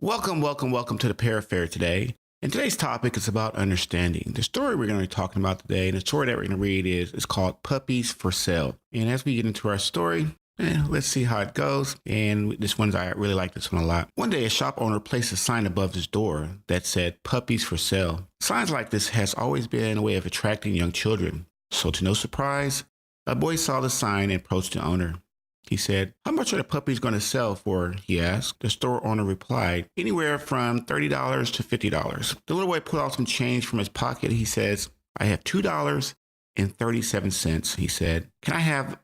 Welcome to the Parafair today. And today's topic is about understanding. The story we're going to be talking about today, and the story that we're going to read is called Puppies for Sale. And as we get into our story, let's see how it goes. And this one's, I really like this one a lot. One day, a shop owner placed a sign above his door that said Puppies for Sale. Signs like this has always been a way of attracting young children. So to no surprise, a boy saw the sign and approached the owner. He said, "How much are the puppies going to sell for?" he asked. The store owner replied, "Anywhere from $30 to $50. The little boy pulled out some change from his pocket. He says, "I have $2.37, he said. Can I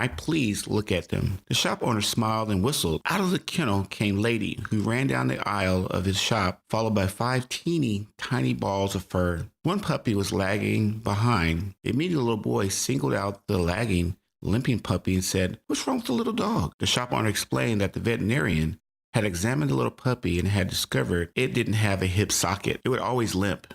please look at them?" The shop owner smiled and whistled. Out of the kennel came Lady, who ran down the aisle of his shop, followed by 5 teeny tiny balls of fur. One puppy was lagging behind. Immediately, the little boy singled out the lagging, limping puppy and said, "What's wrong with the little dog?" The shop owner explained that the veterinarian had examined the little puppy and had discovered it didn't have a hip socket. It would always limp.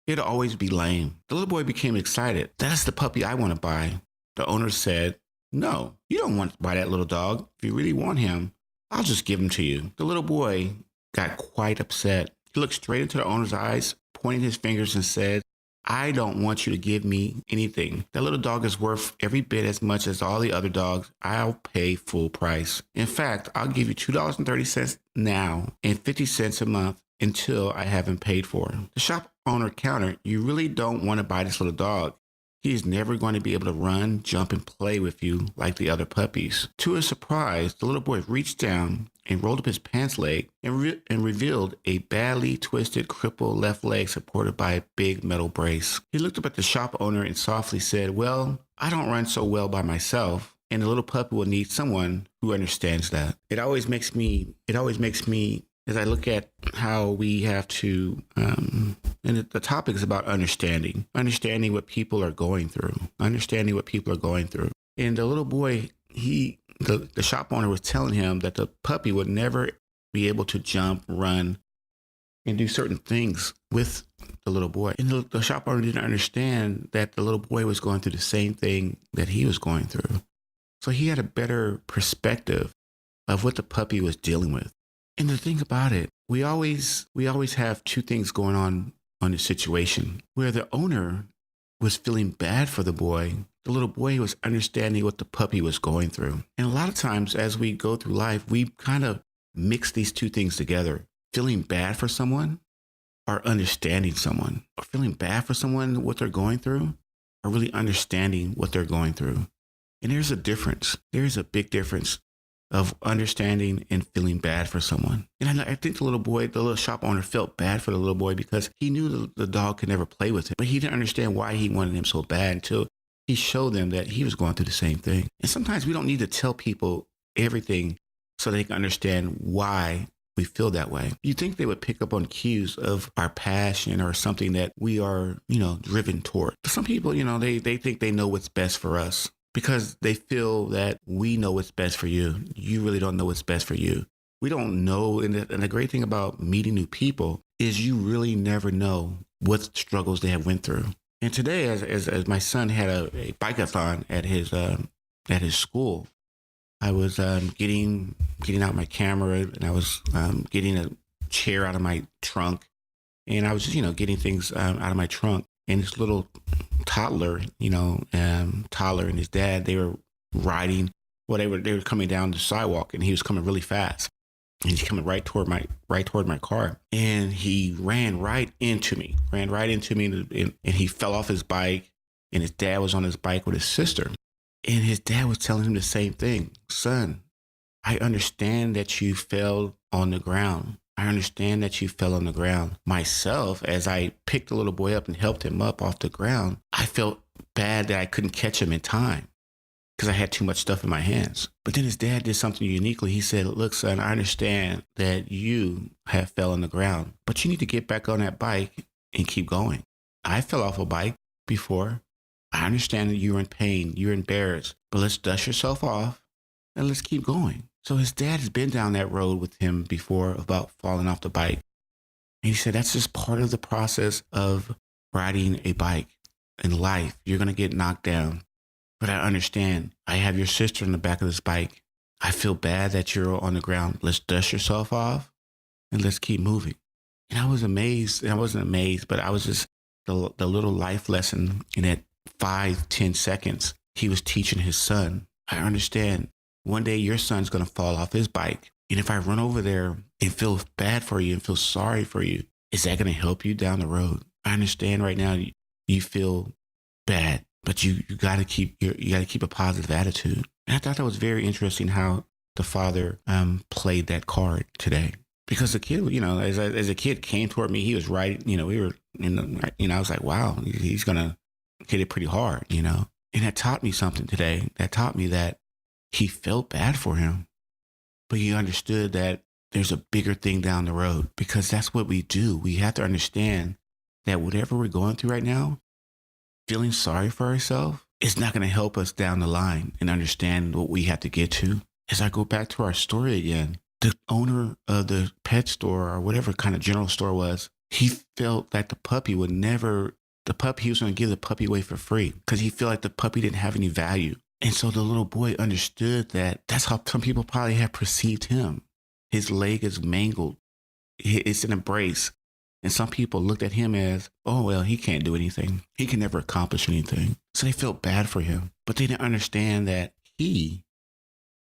It'd always be lame. The little boy became excited. "That's the puppy I want to buy." The owner said, "No, you don't want to buy that little dog. If you really want him, I'll just give him to you." The little boy got quite upset. He looked straight into the owner's eyes, pointed his fingers and said, "I don't want you to give me anything. That little dog is worth every bit as much as all the other dogs. I'll pay full price. In fact, I'll give you $2.30 now and 50 cents a month until I have him paid for." The shop owner countered, "You really don't want to buy this little dog. He is never going to be able to run, jump, and play with you like the other puppies." To his surprise, the little boy reached down and rolled up his pants leg and revealed a badly twisted, crippled left leg supported by a big metal brace. He looked up at the shop owner and softly said, "Well, I don't run so well by myself, and the little puppy will need someone who understands that." It always makes me, as I look at how we have to, and the topic is about understanding what people are going through, And the little boy, the shop owner was telling him that the puppy would never be able to jump, run, and do certain things with the little boy. And the shop owner didn't understand that the little boy was going through the same thing that he was going through. So he had a better perspective of what the puppy was dealing with. And the thing about it, we always have two things going on the situation, where the owner was feeling bad for the boy. The little boy was understanding what the puppy was going through. And a lot of times as we go through life, we kind of mix these two things together. Feeling bad for someone or understanding someone, or feeling bad for someone, what they're going through, or really understanding what they're going through. And there's a difference. There's a big difference of understanding and feeling bad for someone. And I think the little shop owner felt bad for the little boy because he knew the dog could never play with him, but he didn't understand why he wanted him so bad until he showed them that he was going through the same thing. And sometimes we don't need to tell people everything so they can understand why we feel that way. You think they would pick up on cues of our passion or something that we are, driven toward. But some people, they think they know what's best for us, because they feel that we know what's best for you. You really don't know what's best for you. We don't know. And the great thing about meeting new people is you really never know what struggles they have went through. And today, as my son had a bike-a-thon at his school, I was getting out my camera, and I was getting a chair out of my trunk. And I was just, getting things out of my trunk. And this little toddler, Tyler and his dad, they were riding. Well, they were coming down the sidewalk, and he was coming really fast. And he's coming right toward my car, and he ran right into me, and he fell off his bike. And his dad was on his bike with his sister, and his dad was telling him the same thing. "Son, I understand that you fell on the ground. Myself, as I picked the little boy up and helped him up off the ground, I felt bad that I couldn't catch him in time because I had too much stuff in my hands." But then his dad did something uniquely. He said, "Look, son, I understand that you have fell on the ground, but you need to get back on that bike and keep going. I fell off a bike before. I understand that you're in pain, you're embarrassed, but let's dust yourself off and let's keep going." So his dad has been down that road with him before about falling off the bike. And he said, that's just part of the process of riding a bike in life. You're going to get knocked down. But I understand. I have your sister in the back of this bike. I feel bad that you're on the ground. Let's dust yourself off and let's keep moving. And I was amazed. I wasn't amazed, but I was just the little life lesson in that 5-10 seconds he was teaching his son. I understand one day your son's going to fall off his bike. And if I run over there and feel bad for you and feel sorry for you, is that going to help you down the road? I understand right now you feel bad, but you got to keep a positive attitude. And I thought that was very interesting how the father played that card today. Because the kid, as a kid came toward me, he was right. We were I was like, wow, he's going to hit it pretty hard, And that taught me something today. That taught me that he felt bad for him, but he understood that there's a bigger thing down the road, because that's what we do. We have to understand that whatever we're going through right now, feeling sorry for ourselves is not going to help us down the line and understand what we have to get to. As I go back to our story again, the owner of the pet store or whatever kind of general store was, he felt that he was going to give the puppy away for free because he felt like the puppy didn't have any value. And so the little boy understood that that's how some people probably have perceived him. His leg is mangled. It's in a brace. And some people looked at him as, oh, well, he can't do anything. He can never accomplish anything. So they felt bad for him. But they didn't understand that he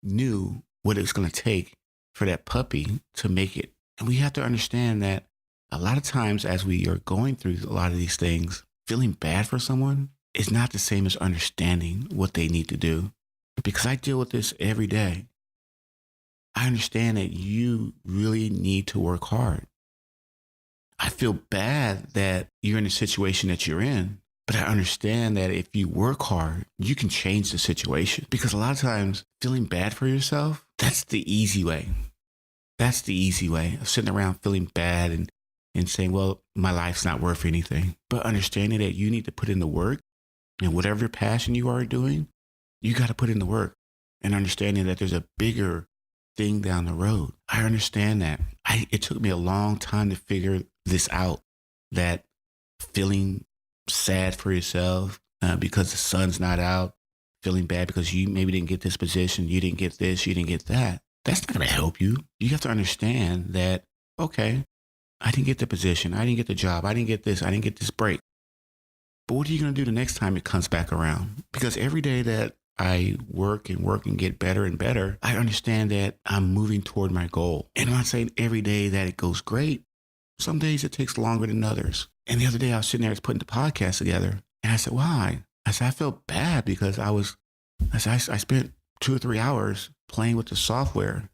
knew what it was going to take for that puppy to make it. And we have to understand that a lot of times as we are going through a lot of these things, feeling bad for someone is not the same as understanding what they need to do. Because I deal with this every day. I understand that you really need to work hard. I feel bad that you're in the situation that you're in, but I understand that if you work hard, you can change the situation. Because a lot of times feeling bad for yourself, that's the easy way. That's the easy way of sitting around feeling bad and saying, well, my life's not worth anything. But understanding that you need to put in the work, and whatever passion you are doing, you got to put in the work, and understanding that there's a bigger thing down the road. I understand that. It took me a long time to figure this out, that feeling sad for yourself because the sun's not out, feeling bad because you maybe didn't get this position, you didn't get this, you didn't get that. That's not going to help you. You have to understand that, okay, I didn't get the position, I didn't get the job, I didn't get this break. But what are you going to do the next time it comes back around? Because every day that I work and get better and better, I understand that I'm moving toward my goal. And I'm not saying every day that it goes great. Some days it takes longer than others. And the other day I was sitting there putting the podcast together, and I said, why? I said, I felt bad because I spent 2 or 3 hours playing with the software.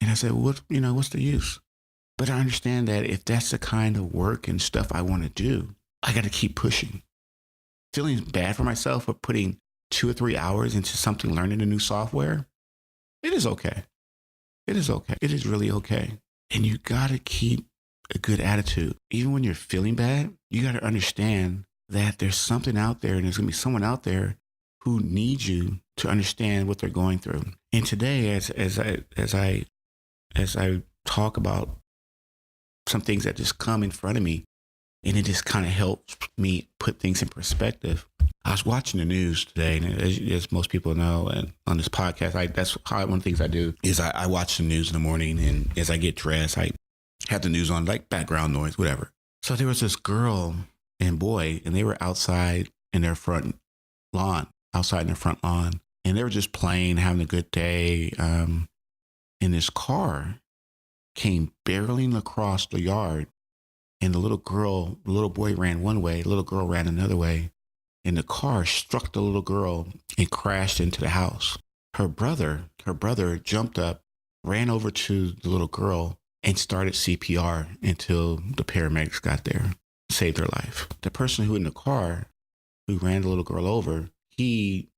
And I said, what's the use? But I understand that if that's the kind of work and stuff I want to do, I got to keep pushing. Feeling bad for myself for putting 2 or 3 hours into something, learning a new software, it is okay. It is okay. It is really okay. And you got to keep a good attitude. Even when you're feeling bad, you got to understand that there's something out there, and there's going to be someone out there who needs you to understand what they're going through. And today, as I talk about some things that just come in front of me, and it just kind of helps me put things in perspective. I was watching the news today, and as most people know, and on this podcast, one of the things I do is I watch the news in the morning, and as I get dressed, I have the news on, like background noise, whatever. So there was this girl and boy, and they were outside in their front lawn, and they were just playing, having a good day. And this car came barreling across the yard, and the little boy ran one way, the little girl ran another way. And the car struck the little girl and crashed into the house. Her brother jumped up, ran over to the little girl, and started CPR until the paramedics got there, saved her life. The person who in the car, who ran the little girl over, he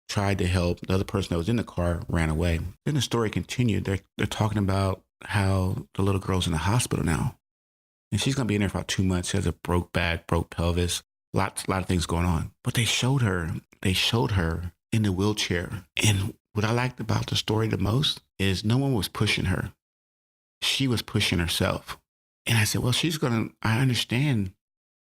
tried to help. The other person that was in the car ran away. Then the story continued. They're talking about how the little girl's in the hospital now. And she's going to be in there for about 2 months. She has a broke back, broke pelvis. A lot of things going on. But they showed her in the wheelchair. And what I liked about the story the most is no one was pushing her. She was pushing herself. And I said, well, I understand.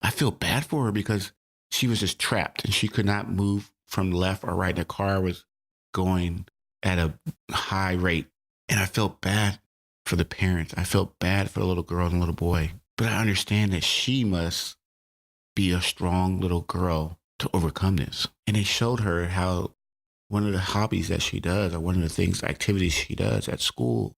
I feel bad for her because she was just trapped and she could not move from left or right. The car was going at a high rate. And I felt bad for the parents. I felt bad for the little girl and the little boy. But I understand that she must be a strong little girl to overcome this. And they showed her how one of the hobbies that she does, or one of the things, activities she does at school,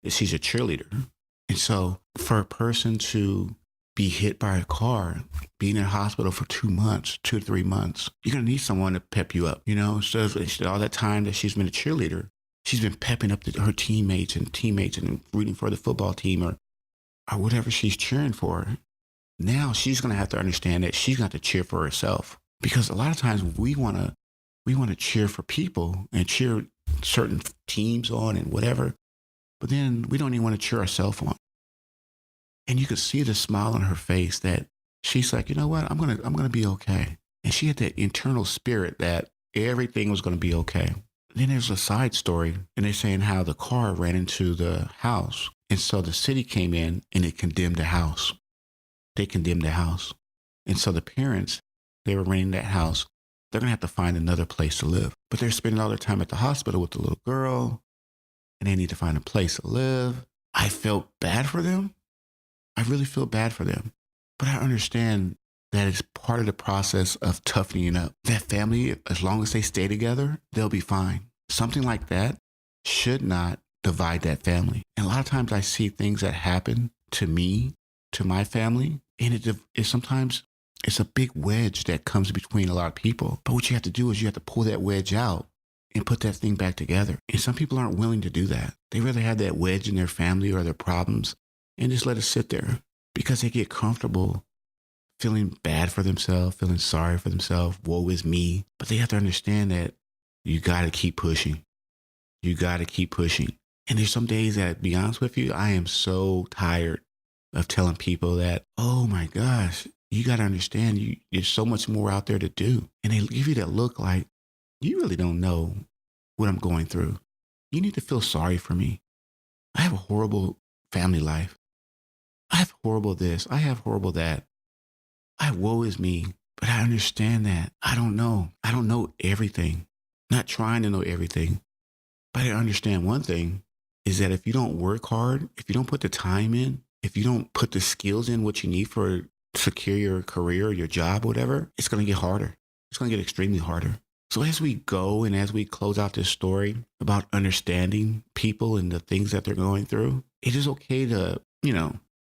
is she's a cheerleader. And so for a person to be hit by a car, being in a hospital for 2 months, 2 to 3 months, you're going to need someone to pep you up. So all that time that she's been a cheerleader, she's been pepping up her teammates and rooting for the football team or whatever she's cheering for. Now she's going to have to understand that she's going to have to cheer for herself, because a lot of times we want to cheer for people and cheer certain teams on and whatever, but then we don't even want to cheer ourselves on. And you could see the smile on her face that she's like, you know what, I'm gonna be okay. And she had that internal spirit that everything was gonna be okay. Then there's a side story, and they're saying how the car ran into the house, and so the city came in and it condemned the house. They condemned the house, and so the parents, they were renting that house. They're gonna have to find another place to live, but they're spending all their time at the hospital with the little girl, and they need to find a place to live. I felt bad for them. I really feel bad for them. But I understand that it's part of the process of toughening up. That family, as long as they stay together, they'll be fine. Something like that should not divide that family. And a lot of times I see things that happen to me, to my family, and sometimes it's a big wedge that comes between a lot of people. But what you have to do is you have to pull that wedge out and put that thing back together. And some people aren't willing to do that. They rather have that wedge in their family or their problems and just let it sit there, because they get comfortable feeling bad for themselves, feeling sorry for themselves. Woe is me. But they have to understand that you got to keep pushing. You got to keep pushing. And there's some days that, to be honest with you, I am so tired of telling people that, oh my gosh, you got to understand, there's so much more out there to do. And they give you that look like, you really don't know what I'm going through. You need to feel sorry for me. I have a horrible family life. I have horrible this. I have horrible that. Woe is me. But I understand that. I don't know. I don't know everything. Not trying to know everything. But I understand one thing is that if you don't work hard, if you don't put the time in, if you don't put the skills in what you need to secure your career, your job, whatever, it's going to get harder. It's going to get extremely harder. So as we go and as we close out this story about understanding people and the things that they're going through, it is okay to,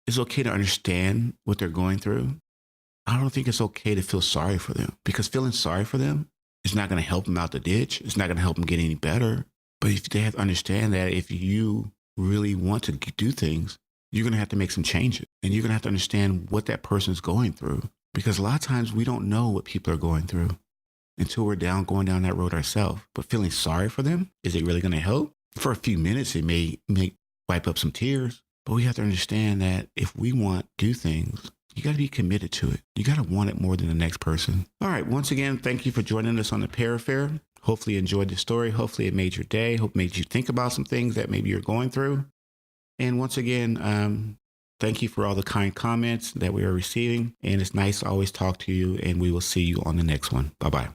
it's okay to understand what they're going through. I don't think it's okay to feel sorry for them, because feeling sorry for them is not going to help them out the ditch. It's not going to help them get any better. But if they have to understand that if you really want to do things, you're going to have to make some changes, and you're going to have to understand what that person's going through, because a lot of times we don't know what people are going through until we're going down that road ourselves. But feeling sorry for them, is it really going to help? For a few minutes, it may wipe up some tears. But we have to understand that if we want to do things, you got to be committed to it. You got to want it more than the next person. All right. Once again, thank you for joining us on the Parafair. Hopefully you enjoyed the story. Hopefully it made your day. Hope it made you think about some things that maybe you're going through. And once again, thank you for all the kind comments that we are receiving. And it's nice to always talk to you. And we will see you on the next one. Bye-bye.